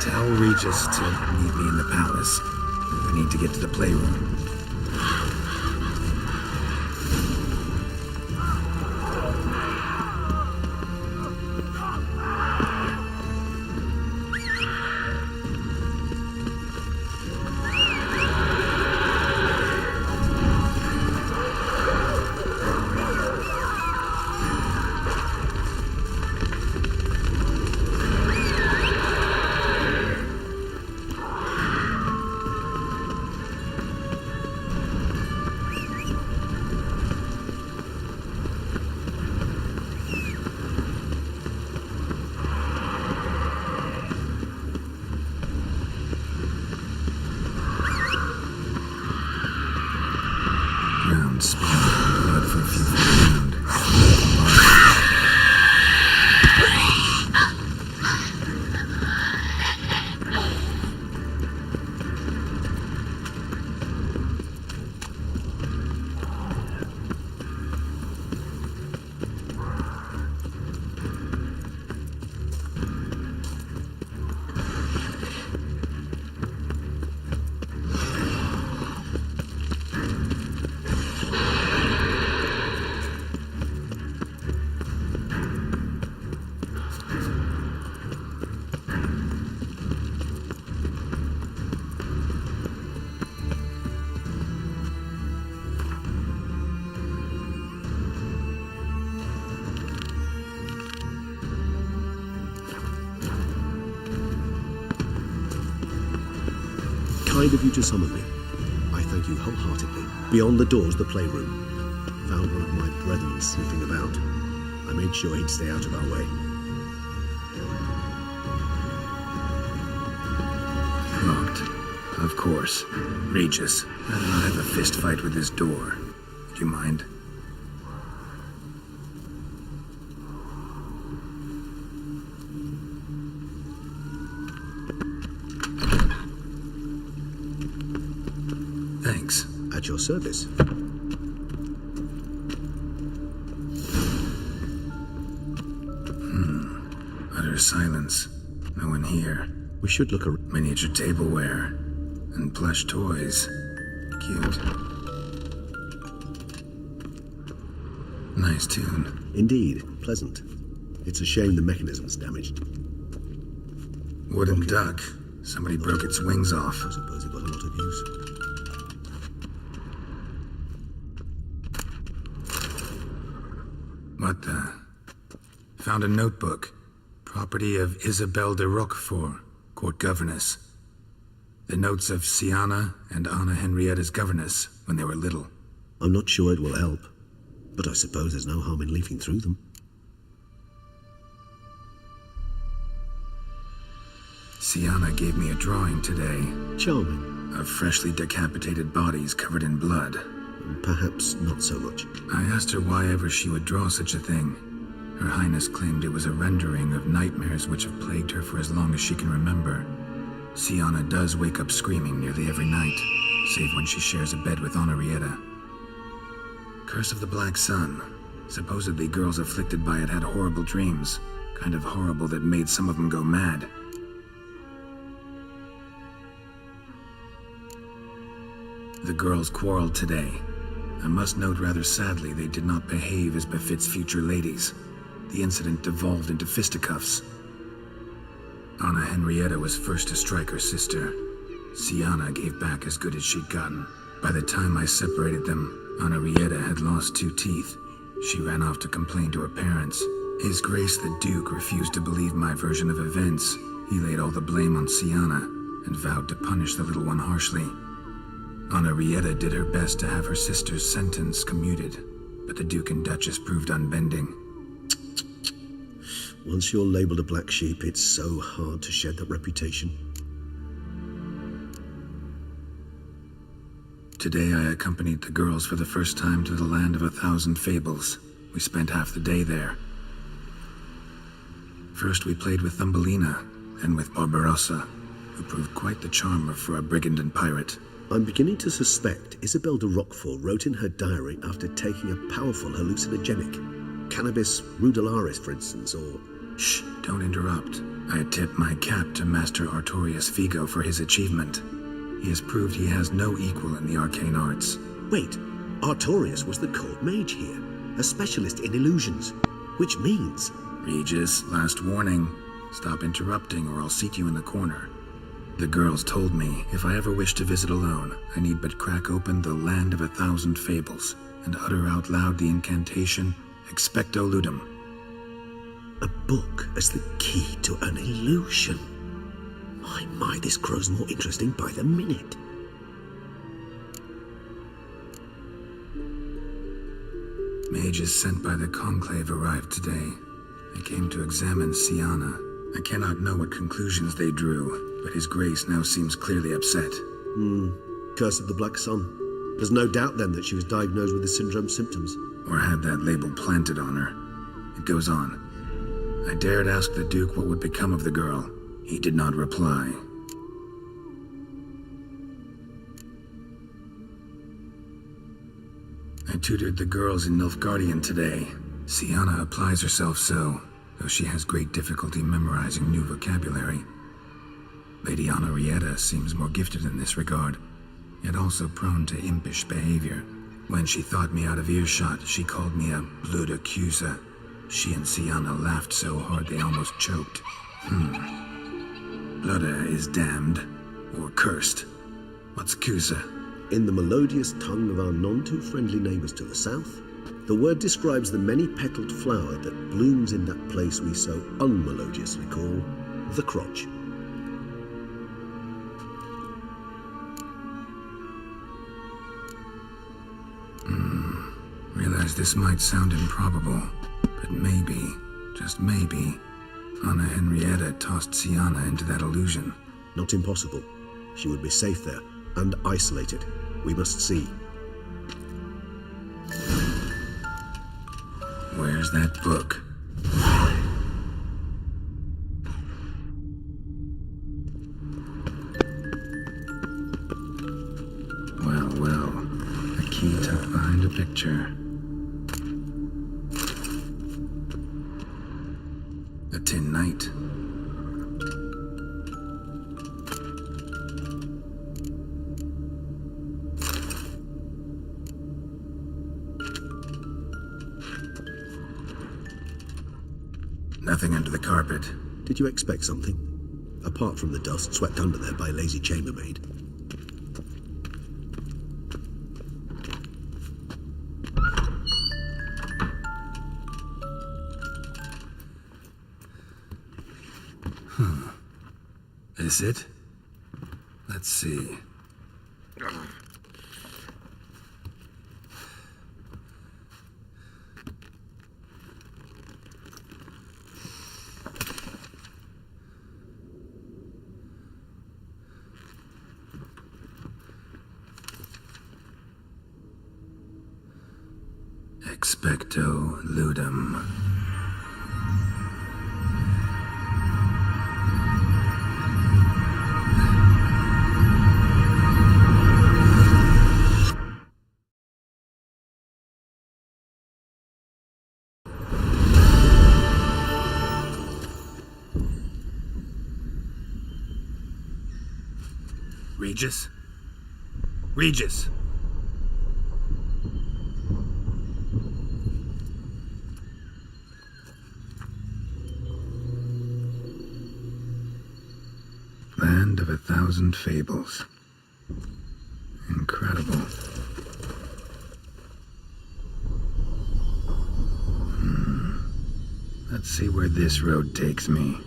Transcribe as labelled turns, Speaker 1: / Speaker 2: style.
Speaker 1: Tell Regis to meet me in the palace. We need to get to the playroom. Blood for a few feet around.
Speaker 2: Kind of you to summon me. I thank you wholeheartedly. Beyond the doors, the playroom. Found one of my brethren snooping about. I made sure he'd stay out of our way.
Speaker 1: Locked. Of course. Regis, I do not have a fist fight with this door. Do you mind? Thanks.
Speaker 2: At your service.
Speaker 1: Utter silence. No one here.
Speaker 2: We should look around.
Speaker 1: Miniature tableware. And plush toys. Cute. Nice tune.
Speaker 2: Indeed. Pleasant. It's a shame the mechanism's damaged.
Speaker 1: Wooden duck. Somebody broke its wings off.
Speaker 2: I suppose it got a lot of use.
Speaker 1: What the? Found a notebook. Property of Isabelle de Roquefort, court governess. The notes of Sienna and Anna Henrietta's governess when they were little.
Speaker 2: I'm not sure it will help, but I suppose there's no harm in leafing through them.
Speaker 1: Sienna gave me a drawing today.
Speaker 2: Charming.
Speaker 1: Of freshly decapitated bodies covered in blood.
Speaker 2: Perhaps not so much.
Speaker 1: I asked her why ever she would draw such a thing. Her Highness claimed it was a rendering of nightmares which have plagued her for as long as she can remember. Sienna does wake up screaming nearly every night, save when she shares a bed with Orianna. Curse of the Black Sun. Supposedly girls afflicted by it had horrible dreams. Kind of horrible that made some of them go mad. The girls quarreled today. I must note rather sadly they did not behave as befits future ladies. The incident devolved into fisticuffs. Anna Henrietta was first to strike her sister. Sienna gave back as good as she'd gotten. By the time I separated them, Henrietta had lost 2 teeth. She ran off to complain to her parents. His Grace the Duke refused to believe my version of events. He laid all the blame on Sienna and vowed to punish the little one harshly. Henrietta did her best to have her sister's sentence commuted, but the Duke and Duchess proved unbending.
Speaker 2: Once you're labeled a black sheep, it's so hard to shed that reputation.
Speaker 1: Today I accompanied the girls for the first time to the land of 1,000 fables. We spent half the day there. First we played with Thumbelina, then with Barbarossa, who proved quite the charmer for a brigand and pirate.
Speaker 2: I'm beginning to suspect Isabelle de Roquefort wrote in her diary after taking a powerful hallucinogenic. Cannabis rudularis, for instance, or...
Speaker 1: Shh, don't interrupt. I tip my cap to Master Artorius Figo for his achievement. He has proved he has no equal in the arcane arts.
Speaker 2: Wait, Artorius was the court mage here, a specialist in illusions, which means...
Speaker 1: Regis, last warning. Stop interrupting or I'll seat you in the corner. The girls told me if I ever wish to visit alone, I need but crack open the Land of 1,000 Fables and utter out loud the incantation, Expecto Ludum.
Speaker 2: A book as the key to an illusion. My, this grows more interesting by the minute.
Speaker 1: Mages sent by the Conclave arrived today. They came to examine Siana. I cannot know what conclusions they drew, but His Grace now seems clearly upset.
Speaker 2: Curse of the Black Sun. There's no doubt then that she was diagnosed with the syndrome symptoms.
Speaker 1: Or had that label planted on her. It goes on. I dared ask the Duke what would become of the girl. He did not reply. I tutored the girls in Nilfgaardian today. Siana applies herself so, though she has great difficulty memorizing new vocabulary. Lady Orianna seems more gifted in this regard, yet also prone to impish behavior. When she thought me out of earshot, she called me a blood accuser. She and Siana laughed so hard they almost choked. Blood is damned, or cursed. What's accuser?
Speaker 2: In the melodious tongue of our none-too-friendly neighbors to the south, the word describes the many-petaled flower that blooms in that place we so unmelodiously call the crotch.
Speaker 1: Realize this might sound improbable, but maybe, just maybe, Anna Henrietta tossed Siana into that illusion.
Speaker 2: Not impossible. She would be safe there, and isolated. We must see.
Speaker 1: Where's that book? Well, a key tucked behind a picture. A tin knight. Nothing under the carpet.
Speaker 2: Did you expect something? Apart from the dust swept under there by a lazy chambermaid.
Speaker 1: Is it? Let's see. Expecto Ludum. Regis? Regis! Land of 1,000 Fables. Incredible. Let's see where this road takes me.